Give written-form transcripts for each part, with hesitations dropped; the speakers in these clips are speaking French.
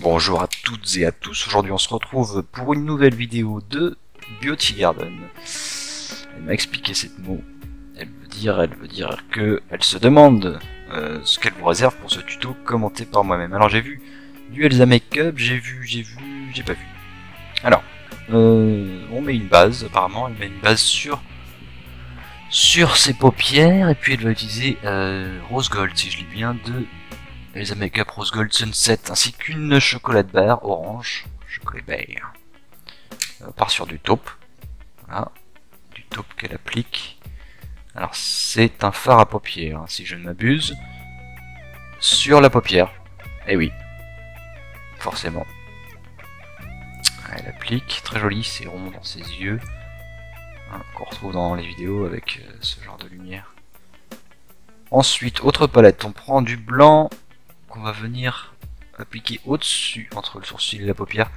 Bonjour à toutes et à tous, aujourd'hui on se retrouve pour une nouvelle vidéo de Beauty Garden. Elle m'a expliqué cette mot, elle veut dire que elle se demande ce qu'elle vous réserve pour ce tuto commenté par moi-même. Alors j'ai vu du Elsa Makeup, j'ai pas vu. Alors, on met une base, apparemment, elle met une base sur ses paupières, et puis elle va utiliser Rose Gold, si je lis bien, de Elsa Makeup Rose Gold Sunset, ainsi qu'une chocolat barre orange, chocolat barre. On part sur du taupe, voilà, du taupe qu'elle applique. Alors c'est un fard à paupières, hein, si je ne m'abuse, sur la paupière, et oui, forcément. Elle applique, très joli, c'est rond dans ses yeux, hein, qu'on retrouve dans les vidéos avec ce genre de lumière. Ensuite, autre palette, on prend du blanc qu'on va venir appliquer au-dessus, entre le sourcil et la paupière,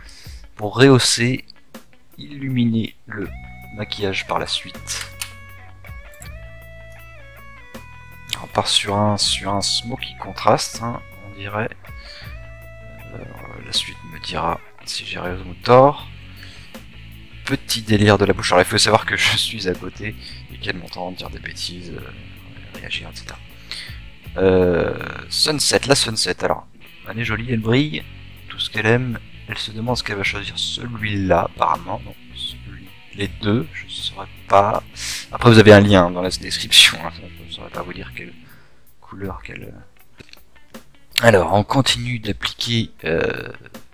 pour rehausser, illuminer le maquillage par la suite. On part sur un smoky contraste, hein, on dirait. La suite me dira si j'ai raison ou tort. Petit délire de la bouche. Alors il faut savoir que je suis à côté et qu'elle m'entend dire des bêtises, réagir, etc. Sunset, la Sunset, alors elle est jolie, elle brille, tout ce qu'elle aime, elle se demande ce qu'elle va choisir, celui-là apparemment, non, les deux, je ne saurais pas, après vous avez un lien dans la description, hein, je ne saurais pas vous dire quelle couleur, quelle... Alors on continue d'appliquer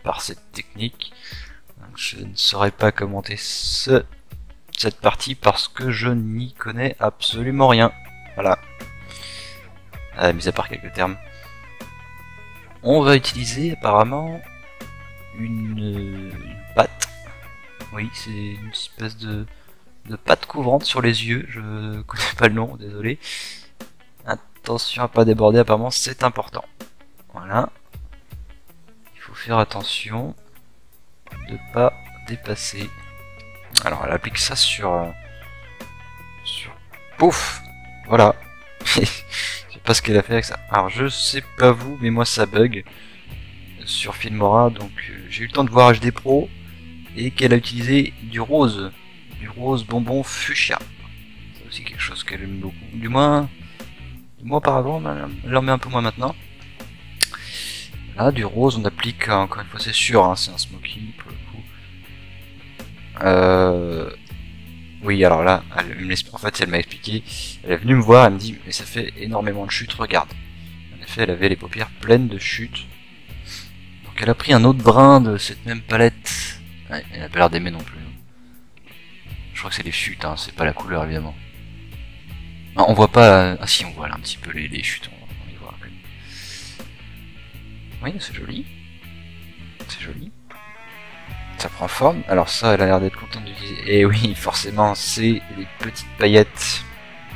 par cette technique, donc, je ne saurais pas commenter cette partie parce que je n'y connais absolument rien, voilà. Mis à part quelques termes. On va utiliser apparemment une pâte. Oui, c'est une espèce de pâte couvrante sur les yeux. Je connais pas le nom, désolé. Attention à pas déborder, apparemment c'est important. Voilà. Il faut faire attention de pas dépasser. Alors elle applique ça sur pouf. Voilà. Pas ce qu'elle a fait avec ça. Alors je sais pas vous, mais moi ça bug sur Filmora, donc j'ai eu le temps de voir HD Pro et qu'elle a utilisé du rose bonbon fuchsia. C'est aussi quelque chose qu'elle aime beaucoup. Du moins auparavant, elle en met un peu moins maintenant. Là, du rose, on applique encore une fois, c'est sûr, hein, c'est un smoky pour le coup. Oui, alors là, en fait, elle m'a expliqué, elle est venue me voir, elle me dit, mais ça fait énormément de chutes, regarde. En effet, elle avait les paupières pleines de chutes. Donc elle a pris un autre brin de cette même palette. Ouais, elle n'a pas l'air d'aimer non plus. Je crois que c'est les chutes, hein, c'est pas la couleur évidemment. Non, on voit pas, ah si, on voit là un petit peu les chutes, on les voit. Oui, c'est joli. C'est joli. Ça prend forme, alors ça elle a l'air d'être contente d'utiliser, et oui forcément c'est les petites paillettes,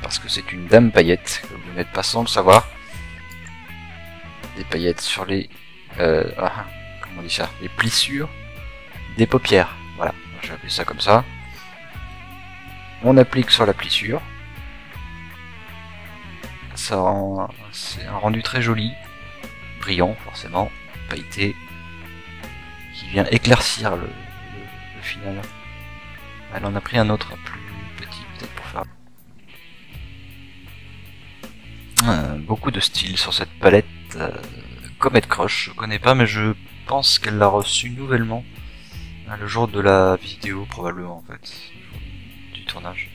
parce que c'est une dame paillette, comme vous n'êtes pas sans le savoir, des paillettes sur les, comment on dit ça, les plissures des paupières, voilà, je vais appeler ça comme ça, on applique sur la plissure, ça rend, c'est un rendu très joli, brillant forcément, pailleté, qui vient éclaircir le final. Elle en a pris un autre plus petit peut-être pour faire beaucoup de style sur cette palette Comet Crush. Je connais pas, mais je pense qu'elle l'a reçue nouvellement le jour de la vidéo probablement en fait du tournage.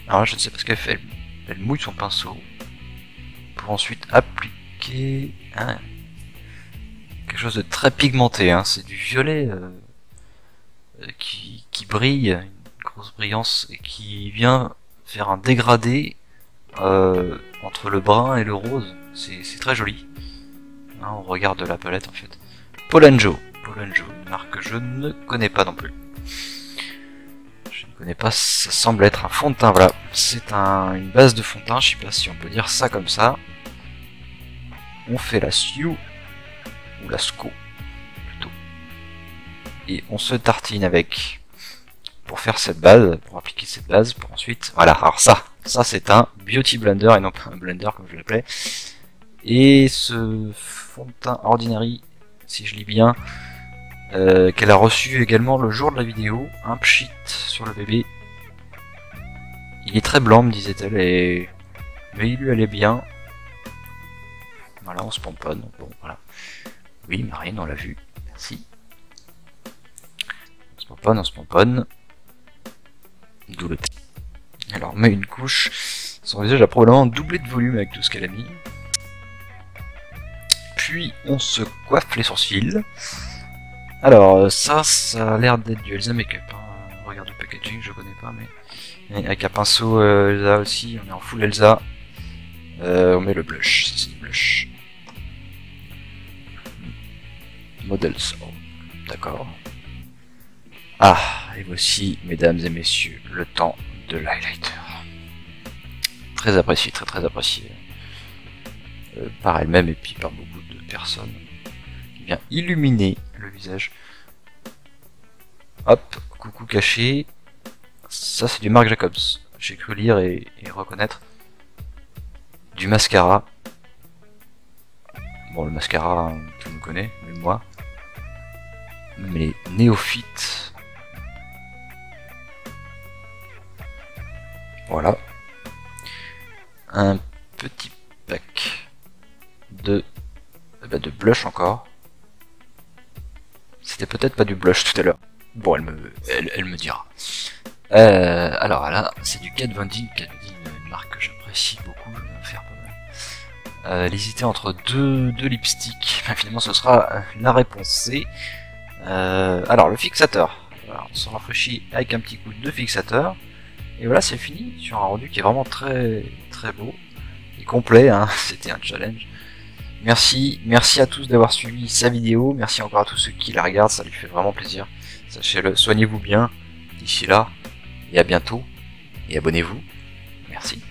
Alors là je ne sais pas ce qu'elle fait, elle mouille son pinceau pour ensuite appliquer quelque chose de très pigmenté, hein. C'est du violet qui brille, une grosse brillance, et qui vient faire un dégradé entre le brun et le rose. C'est très joli. Hein, on regarde la palette en fait. Polanjo, une marque que je ne connais pas non plus. Je ne connais pas, ça semble être un fond de teint, voilà. C'est une base de fond de teint, je sais pas si on peut dire ça comme ça. On fait la Sue ou la SCO plutôt, et on se tartine avec pour faire cette base, pour appliquer cette base, pour ensuite, voilà, alors ça c'est un beauty blender et non pas un blender comme je l'appelais, et ce fond de teint Ordinary, si je lis bien, qu'elle a reçu également le jour de la vidéo, un pchit sur le bébé. Il est très blanc, me disait-elle, mais il lui allait bien. Voilà, on se pomponne, bon voilà. Oui, Marine, on l'a vu, merci. On se pomponne. D'où le thé. Alors, on met une couche. Son visage a probablement doublé de volume avec tout ce qu'elle a mis. Puis, on se coiffe les sourcils. Alors, ça a l'air d'être du Elsa Makeup. Hein. Regarde le packaging, je connais pas, mais avec un pinceau Elsa aussi, on est en full Elsa. On met le blush, c'est du blush. Models, oh, d'accord. Ah, et voici, mesdames et messieurs, le temps de l'highlighter. Très apprécié, très apprécié. Par elle-même et puis par beaucoup de personnes. Qui vient illuminer le visage. Hop, coucou caché. Ça c'est du Marc Jacobs. J'ai cru lire et reconnaître. Du mascara. Bon, le mascara, tout le monde connaît, même moi. Mais les néophytes. Voilà. Un petit pack de blush encore. C'était peut-être pas du blush tout à l'heure. Bon, elle me dira. Alors là, c'est du Kat Von D. Kat Von D, une marque que j'apprécie beaucoup. Je vais en faire pas mal. Elle hésitait entre deux lipsticks. Finalement, ce sera la réponse C. Alors, le fixateur. Alors, on se rafraîchit avec un petit coup de fixateur. Et voilà, c'est fini sur un rendu qui est vraiment très beau et complet. Hein. C'était un challenge. Merci à tous d'avoir suivi sa vidéo. Merci encore à tous ceux qui la regardent, ça lui fait vraiment plaisir. Sachez-le, soignez-vous bien d'ici là et à bientôt. Et abonnez-vous. Merci.